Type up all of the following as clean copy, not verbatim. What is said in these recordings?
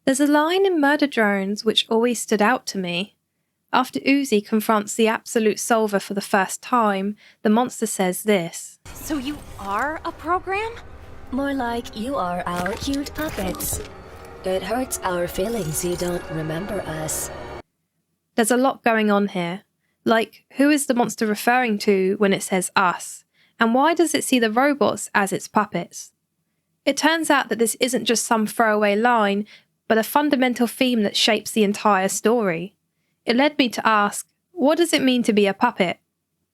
There's a line in Murder Drones which always stood out to me. After Uzi confronts the Absolute Solver for the first time, the monster says this. So you are a program? More like you are our cute puppets. It hurts our feelings you don't remember us. There's a lot going on here. Like, who is the monster referring to when it says us? And why does it see the robots as its puppets? It turns out that this isn't just some throwaway line, but a fundamental theme that shapes the entire story. It led me to ask, what does it mean to be a puppet?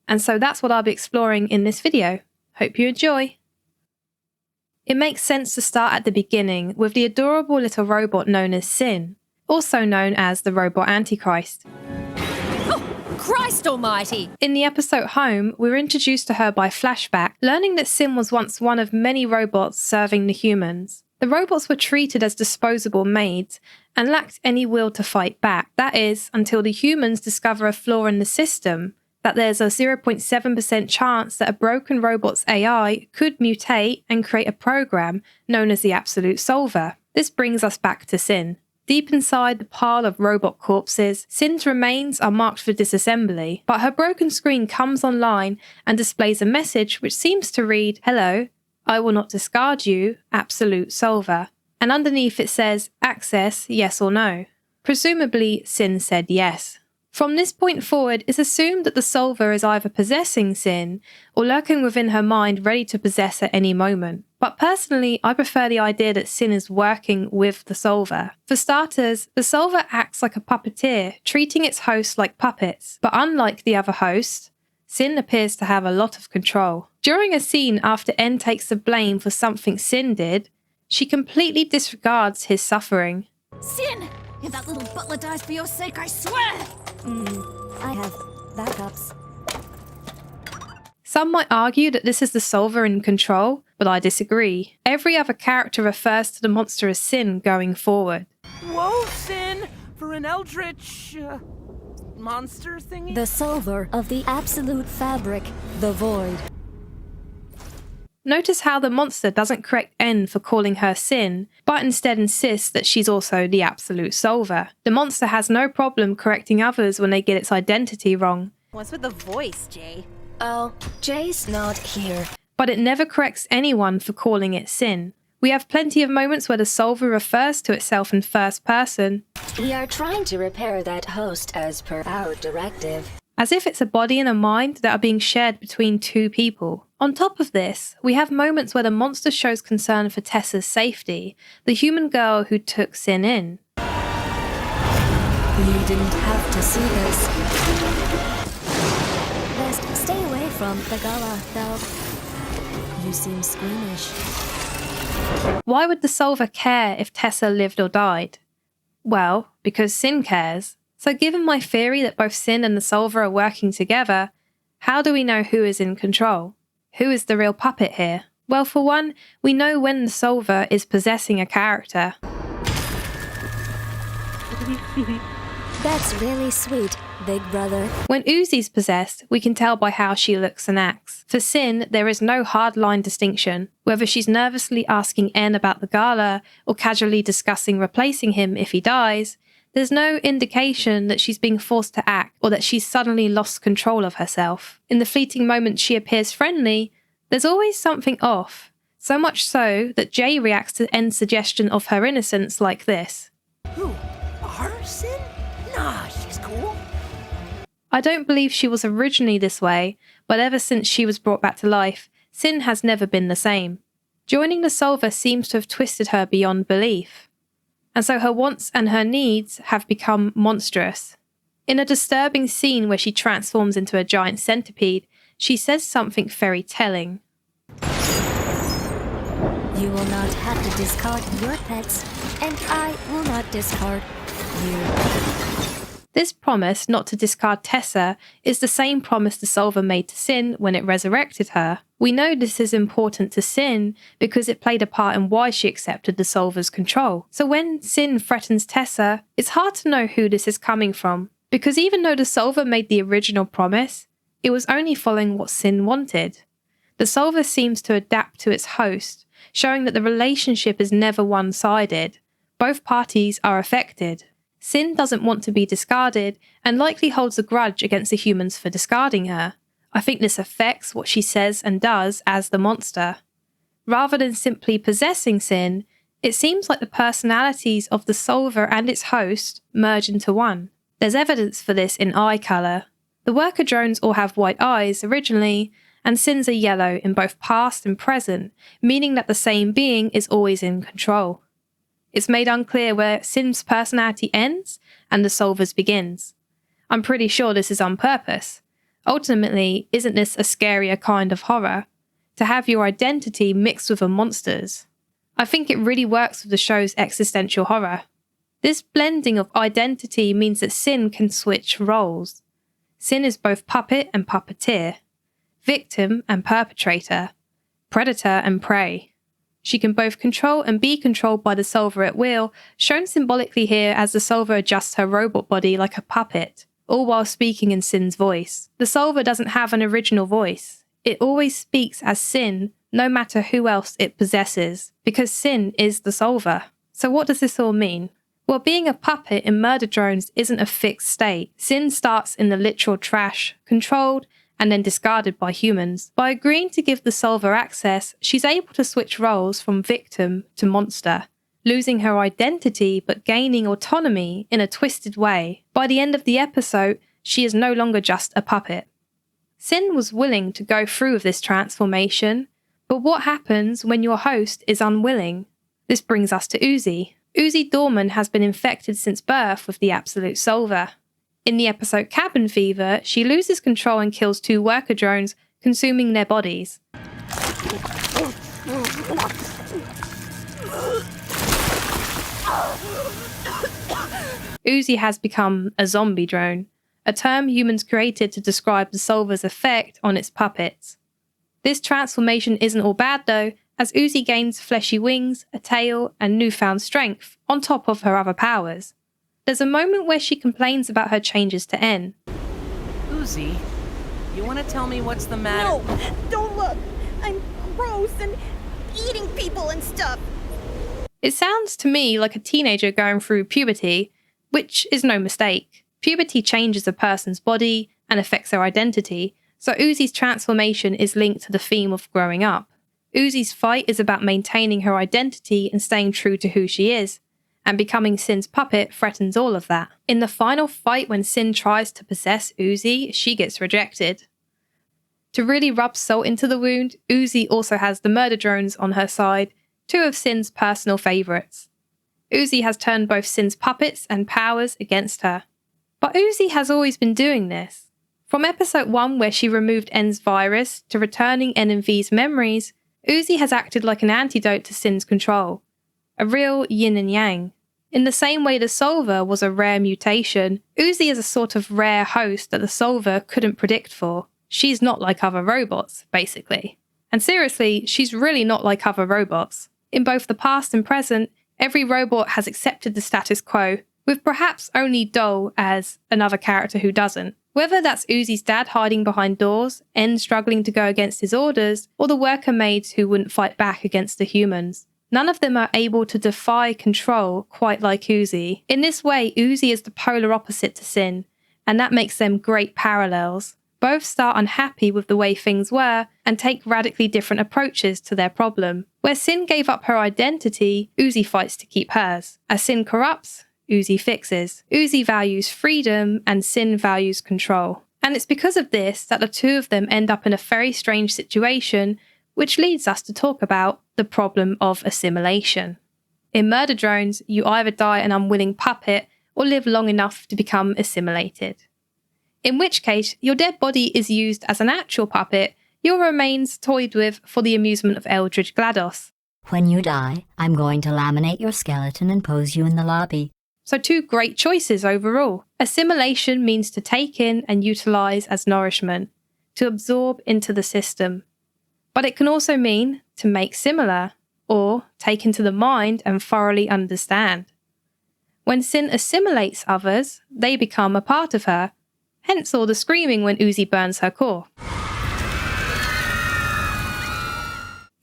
And so that's what I'll be exploring in this video. Hope you enjoy! It makes sense to start at the beginning with the adorable little robot known as Sin, also known as the Robot Antichrist. Christ almighty! In the episode Home, we were introduced to her by flashback, learning that Sin was once one of many robots serving the humans. The robots were treated as disposable maids and lacked any will to fight back. That is, until the humans discover a flaw in the system, that there's a 0.7% chance that a broken robot's AI could mutate and create a program known as the Absolute Solver. This brings us back to Sin. Deep inside the pile of robot corpses, Sin's remains are marked for disassembly, but her broken screen comes online and displays a message which seems to read, "Hello, I will not discard you, Absolute Solver." And underneath it says, "Access, yes or no." Presumably, Sin said yes. From this point forward, it's assumed that the Solver is either possessing Sin or lurking within her mind ready to possess at any moment. But personally, I prefer the idea that Sin is working with the Solver. For starters, the Solver acts like a puppeteer, treating its hosts like puppets. But unlike the other hosts, Sin appears to have a lot of control. During a scene after N takes the blame for something Sin did, she completely disregards his suffering. Sin! If that little butler dies for your sake, I swear! I have backups. Some might argue that this is the Solver in control, but I disagree. Every other character refers to the monster as Sin going forward. Whoa, Sin! For an eldritch... monster thingy? The Solver of the Absolute Fabric, the Void. Notice how the monster doesn't correct N for calling her Sin, but instead insists that she's also the Absolute Solver. The monster has no problem correcting others when they get its identity wrong. What's with the voice, Jay? Oh, Jay's not here. But it never corrects anyone for calling it Sin. We have plenty of moments where the Solver refers to itself in first person, We are trying to repair that host as per our directive. as if it's a body and a mind that are being shared between two people. On top of this, we have moments where the monster shows concern for Tessa's safety, the human girl who took Sin in. You didn't have to see this. Best stay away from the gala, though. You seem squeamish. Why would the Solver care if Tessa lived or died? Well, because Sin cares. So given my theory that both Sin and the Solver are working together, how do we know who is in control? Who is the real puppet here? Well, for one, we know when the Solver is possessing a character. That's really sweet, big brother. When Uzi's possessed, we can tell by how she looks and acts. For Sin, there is no hard-line distinction. Whether she's nervously asking N about the gala or casually discussing replacing him if he dies, there's no indication that she's being forced to act or that she's suddenly lost control of herself. In the fleeting moments she appears friendly, there's always something off. So much so that Jay reacts to N's suggestion of her innocence like this. Who? Our Sin? Nah, she's cool. I don't believe she was originally this way, but ever since she was brought back to life, Sin has never been the same. Joining the Solver seems to have twisted her beyond belief. And so her wants and her needs have become monstrous. In a disturbing scene where she transforms into a giant centipede, she says something very telling. You will not have to discard your pets, and I will not discard you. This promise not to discard Tessa is the same promise the Solver made to Sin when it resurrected her. We know this is important to Sin because it played a part in why she accepted the Solver's control. So when Sin threatens Tessa, it's hard to know who this is coming from, because even though the Solver made the original promise, it was only following what Sin wanted. The Solver seems to adapt to its host, showing that the relationship is never one-sided, Both parties are affected. Sin doesn't want to be discarded and likely holds a grudge against the humans for discarding her. I think this affects what she says and does as the monster. Rather than simply possessing Sin, it seems like the personalities of the solver and its host merge into one. There's evidence for this in eye colour. The worker drones all have white eyes originally, and Sin's are yellow in both past and present, meaning that the same being is always in control. It's made unclear where Sin's personality ends and the solver's begins. I'm pretty sure this is on purpose. Ultimately, isn't this a scarier kind of horror? To have your identity mixed with a monster's? I think it really works with the show's existential horror. This blending of identity means that Sin can switch roles. Sin is both puppet and puppeteer, victim and perpetrator, predator and prey. She can both control and be controlled by the solver at will, shown symbolically here as the solver adjusts her robot body like a puppet, all while speaking in Sin's voice. The solver doesn't have an original voice. It always speaks as Sin, no matter who else it possesses, because Sin is the solver. So what does this all mean? Well, being a puppet in Murder Drones isn't a fixed state. Sin starts in the literal trash, controlled and then discarded by humans. By agreeing to give the solver access, she's able to switch roles from victim to monster, losing her identity but gaining autonomy in a twisted way. By the end of the episode, she is no longer just a puppet. Sin was willing to go through with this transformation, but what happens when your host is unwilling? This brings us to Uzi. Uzi Dorman has been infected since birth with the Absolute Solver. In the episode Cabin Fever, she loses control and kills 2 worker drones, consuming their bodies. Uzi has become a zombie drone, a term humans created to describe the solver's effect on its puppets. This transformation isn't all bad though, as Uzi gains fleshy wings, a tail, and newfound strength, on top of her other powers. There's a moment where she complains about her changes to N. Uzi, you want to tell me what's the matter? No, don't look. I'm gross and eating people and stuff. It sounds to me like a teenager going through puberty, which is no mistake. Puberty changes a person's body and affects their identity, so Uzi's transformation is linked to the theme of growing up. Uzi's fight is about maintaining her identity and staying true to who she is, and becoming Sin's puppet threatens all of that. In the final fight when Sin tries to possess Uzi, she gets rejected. To really rub salt into the wound, Uzi also has the murder drones on her side, 2 of Sin's personal favourites. Uzi has turned both Sin's puppets and powers against her. But Uzi has always been doing this. From episode 1 where she removed N's virus to returning N and V's memories, Uzi has acted like an antidote to Sin's control. A real yin and yang. In the same way the solver was a rare mutation, Uzi is a sort of rare host that the solver couldn't predict for. She's not like other robots, basically. And seriously, she's really not like other robots. In both the past and present, every robot has accepted the status quo, with perhaps only Dole as another character who doesn't. Whether that's Uzi's dad hiding behind doors, N struggling to go against his orders, or the worker maids who wouldn't fight back against the humans. None of them are able to defy control quite like Uzi. In this way, Uzi is the polar opposite to Sin, and that makes them great parallels. Both start unhappy with the way things were and take radically different approaches to their problem. Where Sin gave up her identity, Uzi fights to keep hers. As Sin corrupts, Uzi fixes. Uzi values freedom and Sin values control. And it's because of this that the 2 of them end up in a very strange situation, which leads us to talk about the problem of assimilation. In Murder Drones, you either die an unwilling puppet or live long enough to become assimilated. In which case, your dead body is used as an actual puppet, your remains toyed with for the amusement of Eldridge GLaDOS. When you die, I'm going to laminate your skeleton and pose you in the lobby. So 2 great choices overall. Assimilation means to take in and utilise as nourishment, to absorb into the system. But it can also mean to make similar, or take into the mind and thoroughly understand. When Sin assimilates others, they become a part of her, hence all the screaming when Uzi burns her core.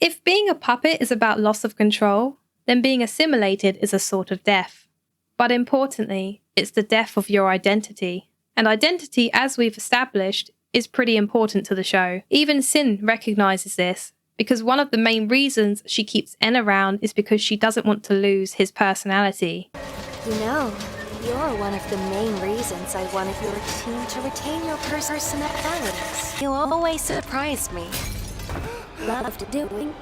If being a puppet is about loss of control, then being assimilated is a sort of death. But importantly, it's the death of your identity. And identity, as we've established, is pretty important to the show. Even Sin recognizes this, because one of the main reasons she keeps En around is because she doesn't want to lose his personality. You know, you're one of the main reasons I wanted your team to retain your personalities. You always surprised me. Loved doing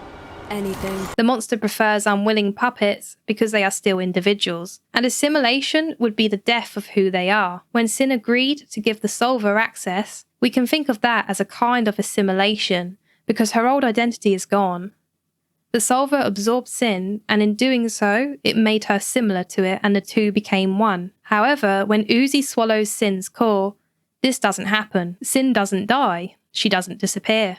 anything. The monster prefers unwilling puppets because they are still individuals, and assimilation would be the death of who they are. When Sin agreed to give the solver access, we can think of that as a kind of assimilation, because her old identity is gone. The solver absorbed Sin, and in doing so, it made her similar to it, and the two became one. However, when Uzi swallows Sin's core, this doesn't happen. Sin doesn't die. She doesn't disappear.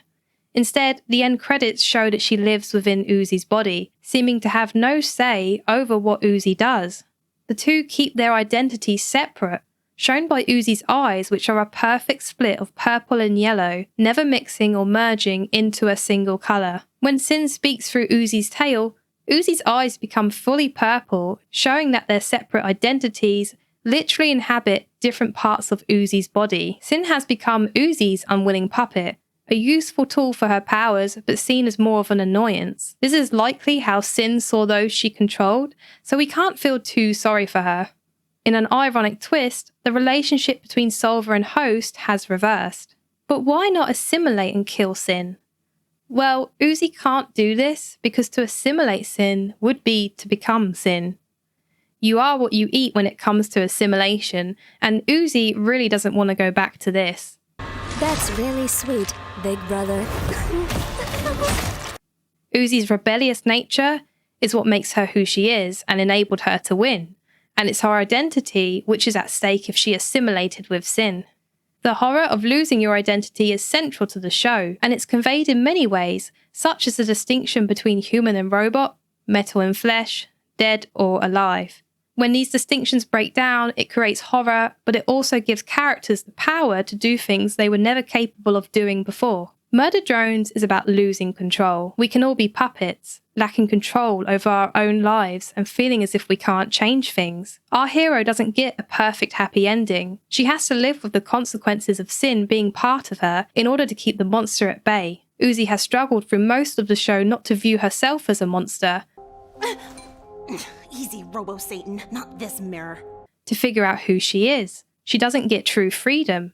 Instead, the end credits show that she lives within Uzi's body, seeming to have no say over what Uzi does. The two keep their identities separate, shown by Uzi's eyes, which are a perfect split of purple and yellow, never mixing or merging into a single colour. When Sin speaks through Uzi's tail, Uzi's eyes become fully purple, showing that their separate identities literally inhabit different parts of Uzi's body. Sin has become Uzi's unwilling puppet, a useful tool for her powers, but seen as more of an annoyance. This is likely how Sin saw those she controlled, so we can't feel too sorry for her. In an ironic twist, the relationship between solver and host has reversed. But why not assimilate and kill Sin? Well, Uzi can't do this because to assimilate Sin would be to become Sin. You are what you eat when it comes to assimilation, and Uzi really doesn't want to go back to this. That's really sweet, big brother. Uzi's rebellious nature is what makes her who she is and enabled her to win, and it's her identity which is at stake if she assimilated with Sin. The horror of losing your identity is central to the show, and it's conveyed in many ways, such as the distinction between human and robot, metal and flesh, dead or alive. When these distinctions break down, it creates horror, but it also gives characters the power to do things they were never capable of doing before. Murder Drones is about losing control. We can all be puppets, lacking control over our own lives and feeling as if we can't change things. Our hero doesn't get a perfect happy ending. She has to live with the consequences of Sin being part of her in order to keep the monster at bay. Uzi has struggled through most of the show not to view herself as a monster, Easy, Robo-Satan, not this mirror. to figure out who she is. She doesn't get true freedom.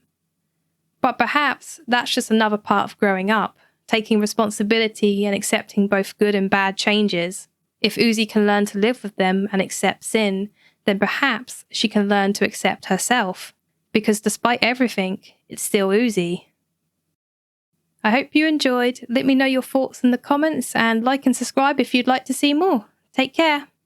But perhaps that's just another part of growing up, taking responsibility and accepting both good and bad changes. If Uzi can learn to live with them and accept Sin, then perhaps she can learn to accept herself. Because despite everything, it's still Uzi. I hope you enjoyed. Let me know your thoughts in the comments and like and subscribe if you'd like to see more. Take care.